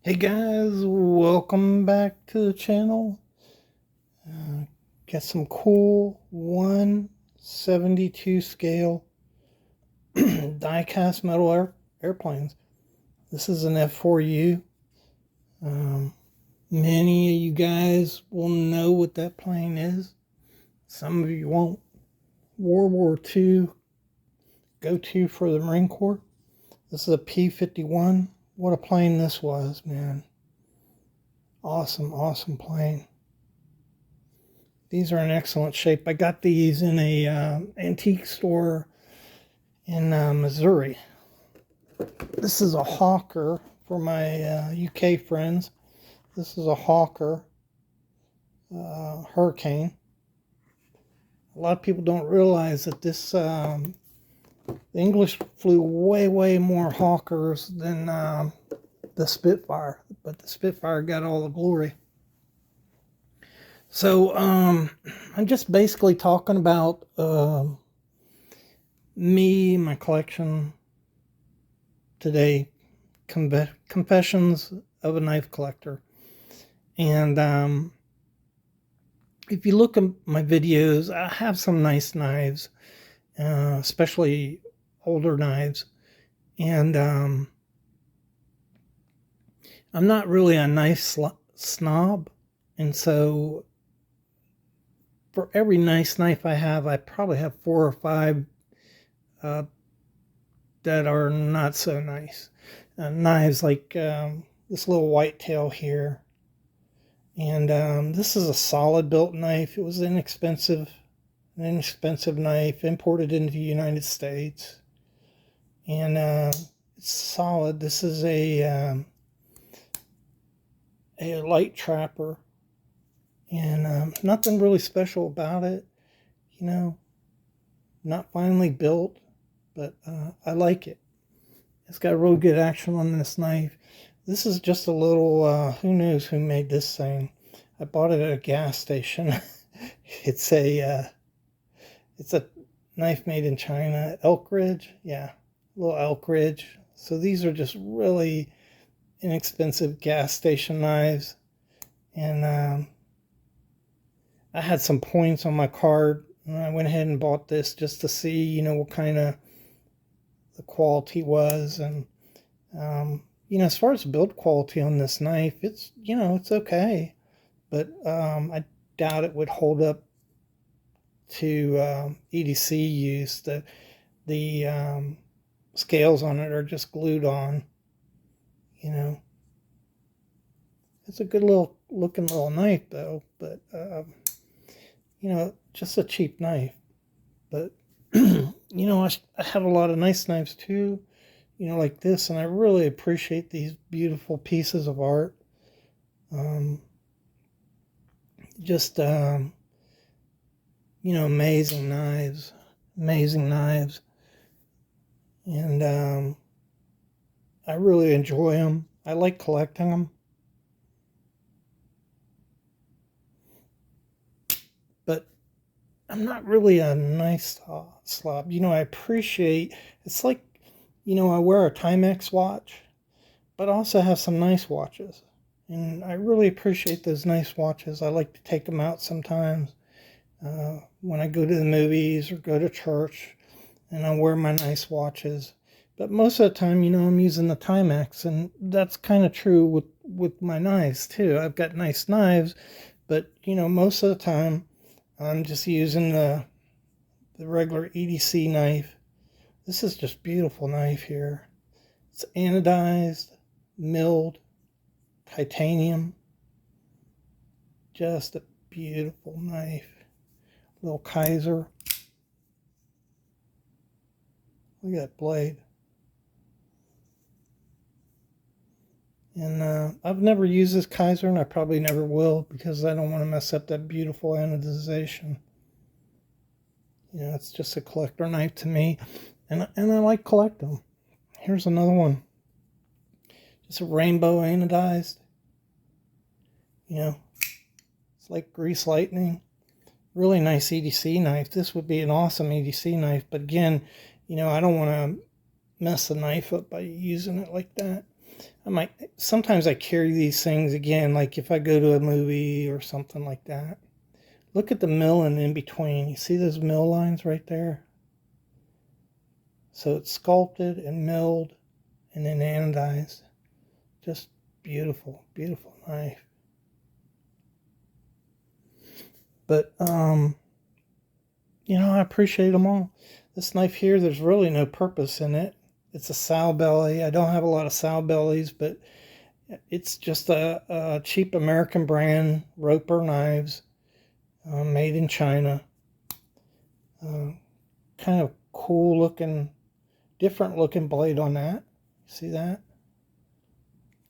Hey guys, welcome back to the channel. Got some cool 1/72 scale die-cast metal airplanes. This is an F4U. Um, Many of you guys will know what that plane is. Some of you won't. World War II go-to for the Marine Corps. This is a P-51. What a plane this was, man. Awesome, awesome plane. These are in excellent shape. I got these in a antique store in Missouri. This is a Hawker for my UK friends. This is a Hawker Hurricane. A lot of people don't realize that the English flew way more Hawkers than the Spitfire, but the Spitfire got all the glory. So I'm just basically talking about me, my collection today, Confessions of a Knife Collector. And if you look at my videos, I have some nice knives, especially older knives. And I'm not really a knife snob, and so for every nice knife I have, I probably have 4 or 5 that are not so nice. Knives like this little whitetail here. And this is a solid built knife. It was an inexpensive knife imported into the United States. And it's solid. This is a light trapper. And nothing really special about it, not finely built, but I like it. It's got real good action on this knife. This is just a little, who knows who made this thing. I bought it at a gas station. It's a knife made in China, Elk Ridge, yeah, little Elk Ridge. So these are just really inexpensive gas station knives. And I had some points on my card, and I went ahead and bought this just to see, what kind of the quality was. And, as far as build quality on this knife, it's, it's okay. But I doubt it would hold up to EDC use. The scales on it are just glued on, It's a good little looking little knife, though. But just a cheap knife. But, I have a lot of nice knives too, like this, and I really appreciate these beautiful pieces of art. Just, amazing knives. And I really enjoy them. I like collecting them. But I'm not really a nice slob. I appreciate, it's like, I wear a Timex watch, but I also have some nice watches. And I really appreciate those nice watches. I like to take them out sometimes when I go to the movies or go to church, and I wear my nice watches. But most of the time, I'm using the Timex, and that's kind of true with my knives too. I've got nice knives, but most of the time, I'm just using the regular EDC knife. This is just beautiful knife here. It's anodized, milled, titanium. Just a beautiful knife. Little Kaiser. Look at that blade. And I've never used this Kaiser, and I probably never will, because I don't want to mess up that beautiful anodization. It's just a collector knife to me, and I like collecting them. Here's another one. Just a rainbow anodized. It's like grease lightning. Really nice EDC knife. This would be an awesome EDC knife, but again, I don't want to mess the knife up by using it like that. Sometimes I carry these things again, like if I go to a movie or something like that. Look at the milling in between. You see those mill lines right there? So it's sculpted and milled and then anodized. Just beautiful, beautiful knife. But, I appreciate them all. This knife here, there's really no purpose in it. It's a sow belly. I don't have a lot of sow bellies, but it's just a cheap American brand Roper knives, made in China. Kind of cool looking, different looking blade on that. See that?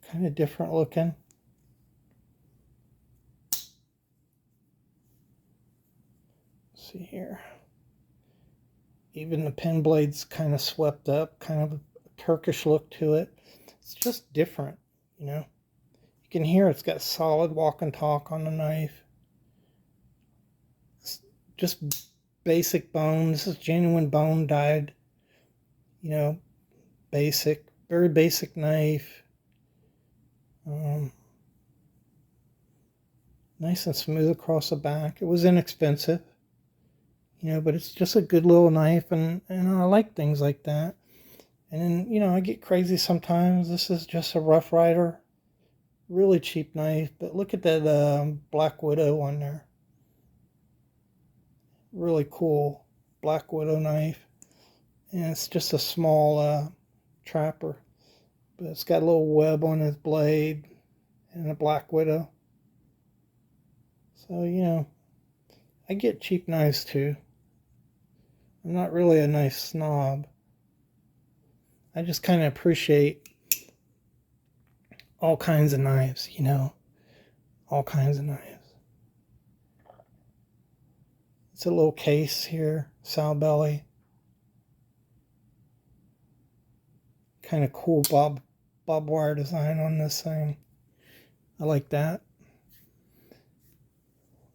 Kind of different looking. Let's see here. Even the pen blade's kind of swept up, kind of a Turkish look to it. It's just different, You can hear it's got solid walk and talk on the knife. It's just basic bone. This is genuine bone dyed, basic, very basic knife. Nice and smooth across the back. It was inexpensive, but it's just a good little knife, and I like things like that. And then, I get crazy sometimes. This is just a Rough Rider, really cheap knife, but look at that Black Widow on there. Really cool Black Widow knife. And it's just a small trapper, but it's got a little web on his blade and a Black Widow. So, I get cheap knives too. I'm not really a knife snob. I just kind of appreciate all kinds of knives, all kinds of knives. It's a little case here, sow belly. Kind of cool bob wire design on this thing. I like that.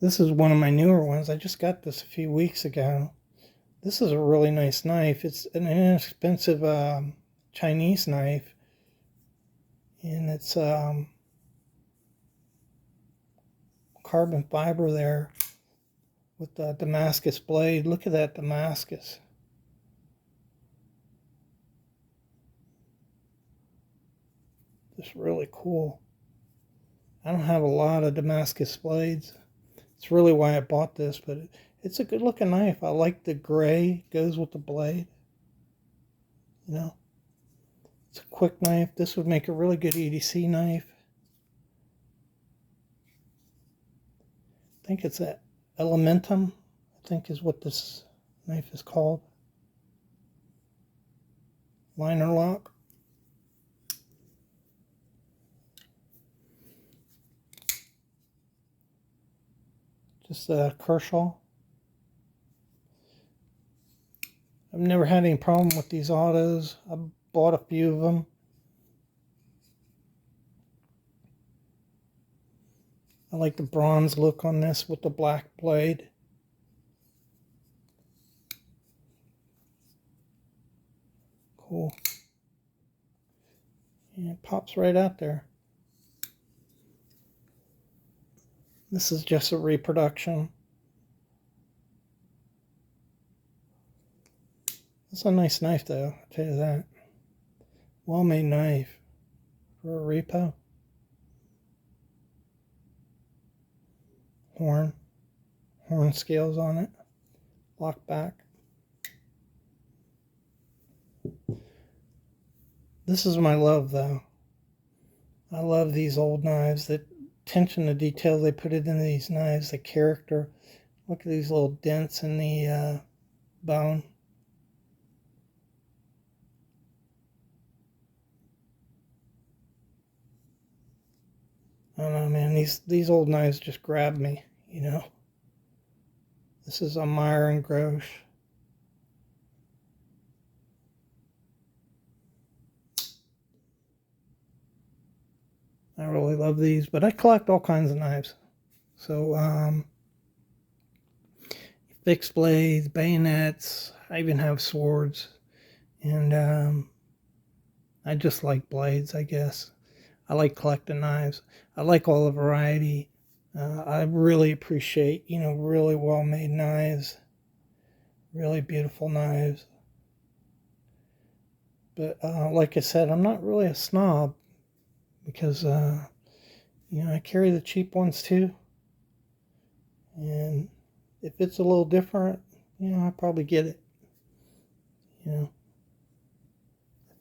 This is one of my newer ones. I just got this a few weeks ago. This is a really nice knife. It's an inexpensive Chinese knife, and it's carbon fiber there with the Damascus blade. Look at that Damascus. Just really cool. I don't have a lot of Damascus blades. It's really why I bought this, but it's a good looking knife. I like the gray, goes with the blade. It's a quick knife. This would make a really good EDC knife. I think it's a Elementum, I think is what this knife is called. Liner lock. Just a Kershaw. I've never had any problem with these autos. I bought a few of them. I like the bronze look on this with the black blade. Cool. And it pops right out there. This is just a reproduction. It's a nice knife though, I'll tell you that. Well-made knife for a repo. Horn scales on it. Lock back. This is my love though. I love these old knives. The attention to detail they put into these knives, the character. Look at these little dents in the bone. I don't know, man. These old knives just grab me, This is a Meyer and Grosch. I really love these, but I collect all kinds of knives. So, fixed blades, bayonets. I even have swords, and I just like blades, I guess. I like collecting knives. I like all the variety. I really appreciate, really well-made knives, really beautiful knives. But like I said, I'm not really a snob because, I carry the cheap ones too. And if it's a little different, I'll probably get it. If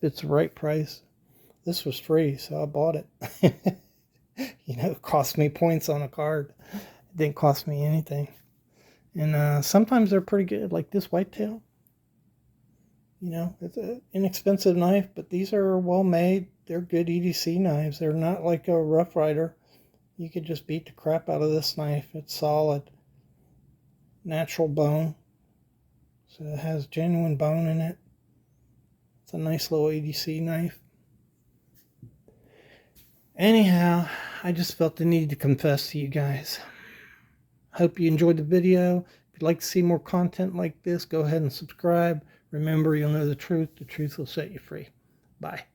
it's the right price. This was free, so I bought it. It cost me points on a card. It didn't cost me anything. And sometimes they're pretty good, like this whitetail. It's an inexpensive knife, but these are well made. They're good EDC knives. They're not like a Rough Rider. You could just beat the crap out of this knife. It's solid. Natural bone. So it has genuine bone in it. It's a nice little EDC knife. Anyhow, I just felt the need to confess to you guys. Hope you enjoyed the video. If you'd like to see more content like this, go ahead and subscribe. Remember, you'll know the truth. The truth will set you free. Bye.